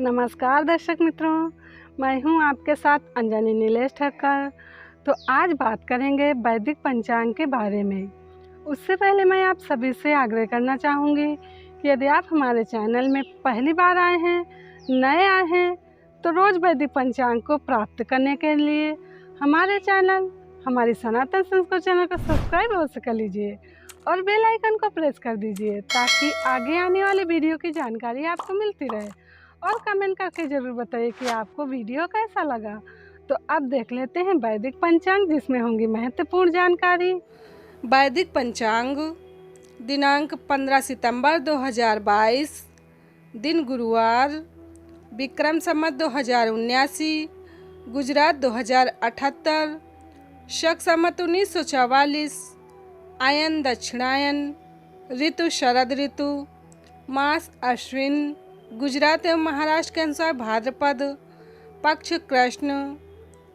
नमस्कार दर्शक मित्रों, मैं हूं आपके साथ अंजनी नीलेश ठक्कर। तो आज बात करेंगे वैदिक पंचांग के बारे में। उससे पहले मैं आप सभी से आग्रह करना चाहूँगी कि यदि आप हमारे चैनल में पहली बार आए हैं, नए आए हैं, तो रोज़ वैदिक पंचांग को प्राप्त करने के लिए हमारे चैनल, हमारी सनातन संस्कृत चैनल को सब्सक्राइब अवश्य कर लीजिए और बेल आइकन को प्रेस कर दीजिए ताकि आगे आने वाले वीडियो की जानकारी आपको मिलती रहे। और कमेंट करके ज़रूर बताइए कि आपको वीडियो कैसा लगा। तो अब देख लेते हैं वैदिक पंचांग, जिसमें होंगी महत्वपूर्ण जानकारी। वैदिक पंचांग दिनांक 15 सितंबर 2022, दिन गुरुवार, विक्रम संवत 2079, गुजरात 2078, शक संवत 1944, आयन दक्षिणायन, ऋतु शरद ऋतु, मास अश्विन, गुजरात एवं महाराष्ट्र के अनुसार भाद्रपद, पक्ष कृष्ण,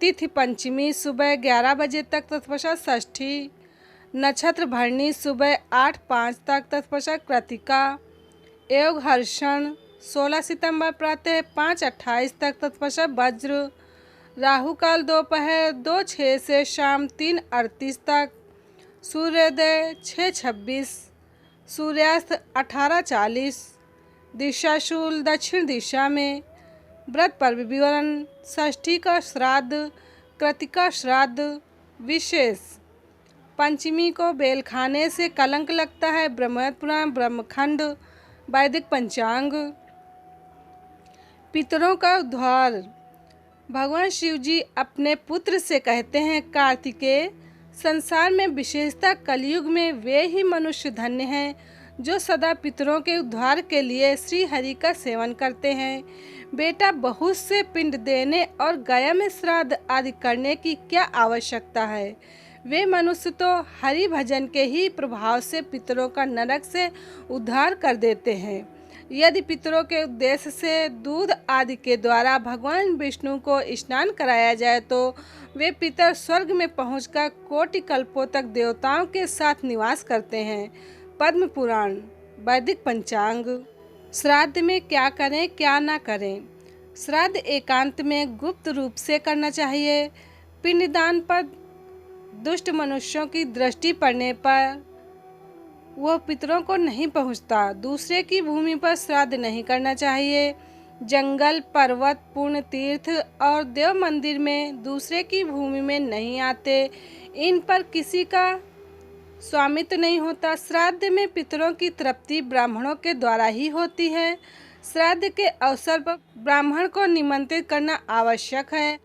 तिथि पंचमी सुबह 11 बजे तक तत्पश्चात षष्ठी, नक्षत्र भरणी सुबह 8:05 तक तत्पश्चात कृतिका, योग हर्षण 16 सितंबर प्रातः 5:28 तक तत्पश्चात वज्र, राहु काल दोपहर 2:06 से शाम 3:38 तक, सूर्योदय 6:26, सूर्यास्त 18:40, दिशाशूल दक्षिण दिशा में। व्रत पर्व विवरण: षष्ठी का श्राद्ध, कृतिका श्राद्ध विशेष। पंचमी को बेल खाने से कलंक लगता है। ब्रह्मपुराण पुराण ब्रह्मखंड। वैदिक पंचांग। पितरों का उद्धार। भगवान शिव जी अपने पुत्र से कहते हैं, कार्तिकेय, संसार में विशेषतः कलयुग में वे ही मनुष्य धन्य हैं जो सदा पितरों के उद्धार के लिए श्री हरि का सेवन करते हैं। बेटा, बहुत से पिंड देने और गया में श्राद्ध आदि करने की क्या आवश्यकता है। वे मनुष्य तो हरि भजन के ही प्रभाव से पितरों का नरक से उद्धार कर देते हैं। यदि पितरों के उद्देश्य से दूध आदि के द्वारा भगवान विष्णु को स्नान कराया जाए तो वे पितर स्वर्ग में पहुंचकर कोटि कल्पों तक देवताओं के साथ निवास करते हैं। पद्म पुराण। वैदिक पंचांग। श्राद्ध में क्या करें क्या ना करें। श्राद्ध एकांत में गुप्त रूप से करना चाहिए। पिंडदान पर दुष्ट मनुष्यों की दृष्टि पड़ने पर वह पितरों को नहीं पहुंचता। दूसरे की भूमि पर श्राद्ध नहीं करना चाहिए। जंगल, पर्वत, पुण्य तीर्थ और देव मंदिर में दूसरे की भूमि में नहीं आते। इन पर किसी का स्वामित्व नहीं होता। श्राद्ध में पितरों की तृप्ति ब्राह्मणों के द्वारा ही होती है। श्राद्ध के अवसर पर ब्राह्मण को निमंत्रित करना आवश्यक है।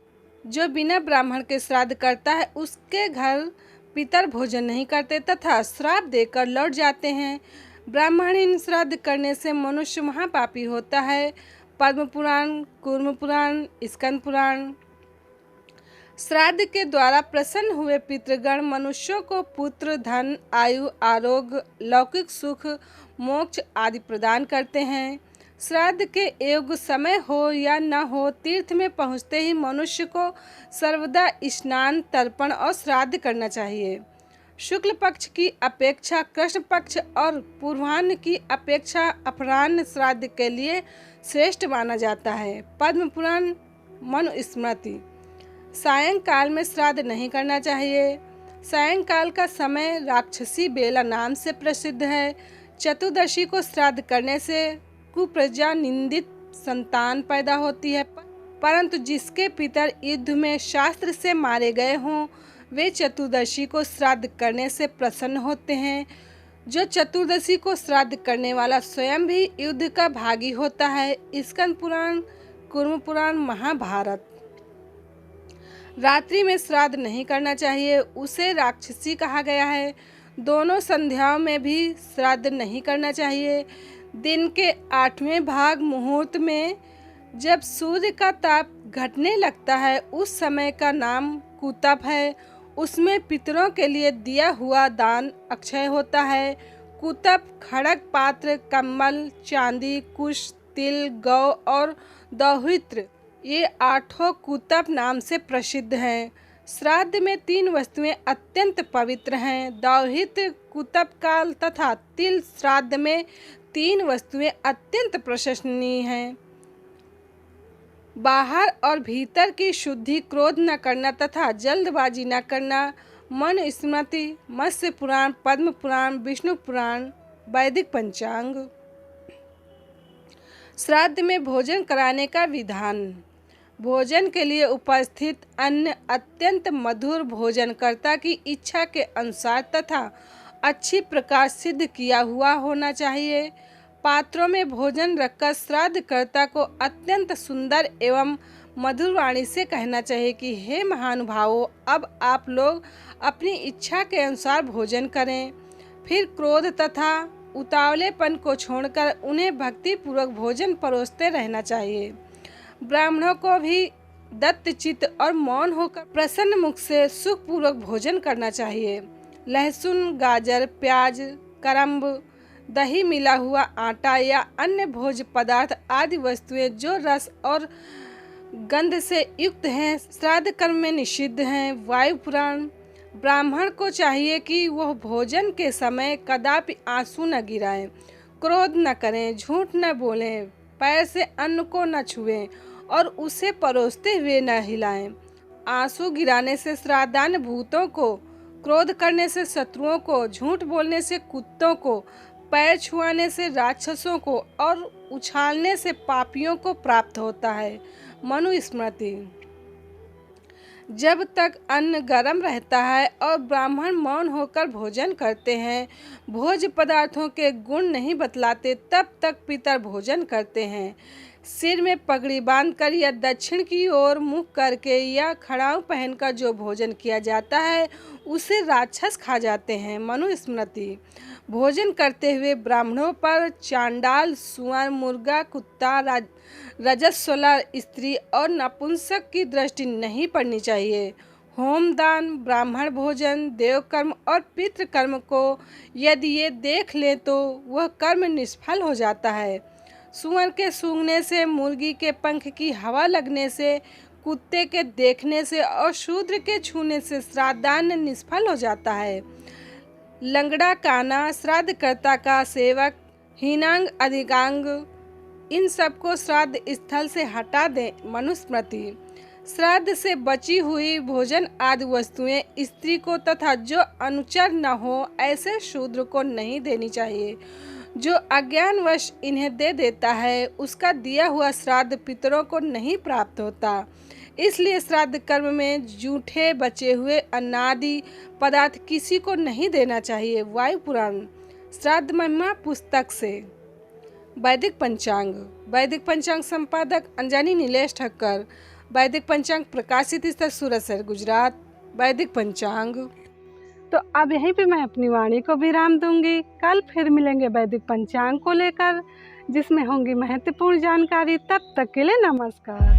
जो बिना ब्राह्मण के श्राद्ध करता है उसके घर पितर भोजन नहीं करते तथा श्राप देकर लौट जाते हैं। ब्राह्मणहीन श्राद्ध करने से मनुष्य महापापी होता है। पद्म पुराण, कूर्म पुराण, स्कंद पुराण। श्राद्ध के द्वारा प्रसन्न हुए पितृगण मनुष्यों को पुत्र, धन, आयु, आरोग्य, लौकिक सुख, मोक्ष आदि प्रदान करते हैं। श्राद्ध के योग्य समय हो या न हो, तीर्थ में पहुँचते ही मनुष्य को सर्वदा स्नान, तर्पण और श्राद्ध करना चाहिए। शुक्ल पक्ष की अपेक्षा कृष्ण पक्ष और पूर्वाह्न की अपेक्षा अपराह्न श्राद्ध के लिए श्रेष्ठ माना जाता है। पद्म पुराण, मनुस्मृति। सायंकाल में श्राद्ध नहीं करना चाहिए। सायंकाल का समय राक्षसी बेला नाम से प्रसिद्ध है। चतुर्दशी को श्राद्ध करने से कुप्रजा, निंदित संतान पैदा होती है। परंतु जिसके पितर युद्ध में शास्त्र से मारे गए हों वे चतुर्दशी को श्राद्ध करने से प्रसन्न होते हैं। जो चतुर्दशी को श्राद्ध करने वाला स्वयं भी युद्ध का भागी होता है। स्कंद पुराण, कूर्म पुराण, महाभारत। रात्रि में श्राद्ध नहीं करना चाहिए, उसे राक्षसी कहा गया है। दोनों संध्याओं में भी श्राद्ध नहीं करना चाहिए। दिन के 8वें भाग मुहूर्त में जब सूर्य का ताप घटने लगता है उस समय का नाम कुतप है। उसमें पितरों के लिए दिया हुआ दान अक्षय होता है। कुतप खड़ग पात्र, कम्बल, चांदी, कुश, तिल, गौ और दौहित्र, ये 8 कुतप नाम से प्रसिद्ध हैं। श्राद्ध में 3 वस्तुएं अत्यंत पवित्र हैं। दौहित्र, कुतप काल तथा तिल श्राद्ध में 3 वस्तुएं अत्यंत प्रशंसनीय हैं। बाहर और भीतर की शुद्धि, क्रोध न करना तथा जल्दबाजी न करना। मनुस्मृति, मत्स्य पुराण, पद्म पुराण, विष्णु पुराण। वैदिक पंचांग। श्राद्ध में भोजन कराने का विधान। भोजन के लिए उपस्थित अन्न अत्यंत मधुर भोजनकर्ता की इच्छा के अनुसार तथा अच्छी प्रकार सिद्ध किया हुआ होना चाहिए। पात्रों में भोजन रखकर श्राद्धकर्ता को अत्यंत सुंदर एवं मधुर वाणी से कहना चाहिए कि हे महानुभावों, अब आप लोग अपनी इच्छा के अनुसार भोजन करें। फिर क्रोध तथा उतावलेपन को छोड़कर उन्हें भक्तिपूर्वक भोजन परोसते रहना चाहिए। ब्राह्मणों को भी दत्तचित्त और मौन होकर प्रसन्न मुख से सुखपूर्वक भोजन करना चाहिए। लहसुन, गाजर, प्याज, करम्ब, दही, मिला हुआ आटा या अन्य भोज्य पदार्थ आदि वस्तुएं जो रस और गंध से युक्त हैं, श्राद्ध कर्म में निषिद्ध हैं। वायु पुराण। ब्राह्मण को चाहिए कि वह भोजन के समय कदापि आंसू न गिराएं, क्रोध न करें, झूठ न बोलें, पैर से अन्न को न छुएं और उसे परोसते हुए न हिलाएं। आंसू गिराने से श्राद्धान भूतों को, क्रोध करने से शत्रुओं को, झूठ बोलने से कुत्तों को, पैर छुआने से राक्षसों को और उछालने से पापियों को प्राप्त होता है। मनुस्मृति। जब तक अन्न गर्म रहता है और ब्राह्मण मौन होकर भोजन करते हैं, भोज्य पदार्थों के गुण नहीं बतलाते, तब तक पितर भोजन करते हैं। सिर में पगड़ी बांधकर या दक्षिण की ओर मुख करके या खड़ाऊ पहनकर जो भोजन किया जाता है उसे राक्षस खा जाते हैं। मनुस्मृति। भोजन करते हुए ब्राह्मणों पर चांडाल, सुअर, मुर्गा, कुत्ता, रजस्वला स्त्री और नपुंसक की दृष्टि नहीं पड़नी चाहिए। होमदान, ब्राह्मण भोजन, देवकर्म और पितृकर्म को यदि ये देख ले तो वह कर्म निष्फल हो जाता है। सुअर के सूंघने से, मुर्गी के पंख की हवा लगने से, कुत्ते के देखने से और शूद्र के छूने से श्राद्धान्न निष्फल हो जाता है। लंगड़ा, काना, श्राद्धकर्ता का सेवक, हीनांग, अधिकांग, इन सबको श्राद्ध स्थल से हटा दें। मनुस्मृति। श्राद्ध से बची हुई भोजन आदि वस्तुएं स्त्री को तथा जो अनुचर न हो ऐसे शूद्र को नहीं देनी चाहिए। जो अज्ञानवश इन्हें दे देता है उसका दिया हुआ श्राद्ध पितरों को नहीं प्राप्त होता। इसलिए श्राद्ध कर्म में जूठे बचे हुए अन्नादि पदार्थ किसी को नहीं देना चाहिए। वायु पुराण। श्राद्ध महिमा पुस्तक से। वैदिक पंचांग। वैदिक पंचांग संपादक अंजनी नीलेश ठक्कर। वैदिक पंचांग प्रकाशित स्थल सूरत शहर, गुजरात। वैदिक पंचांग। तो अब यहीं पे मैं अपनी वाणी को विराम दूंगी। कल फिर मिलेंगे वैदिक पंचांग को लेकर, जिसमें होंगी महत्वपूर्ण जानकारी। तब तक के लिए नमस्कार।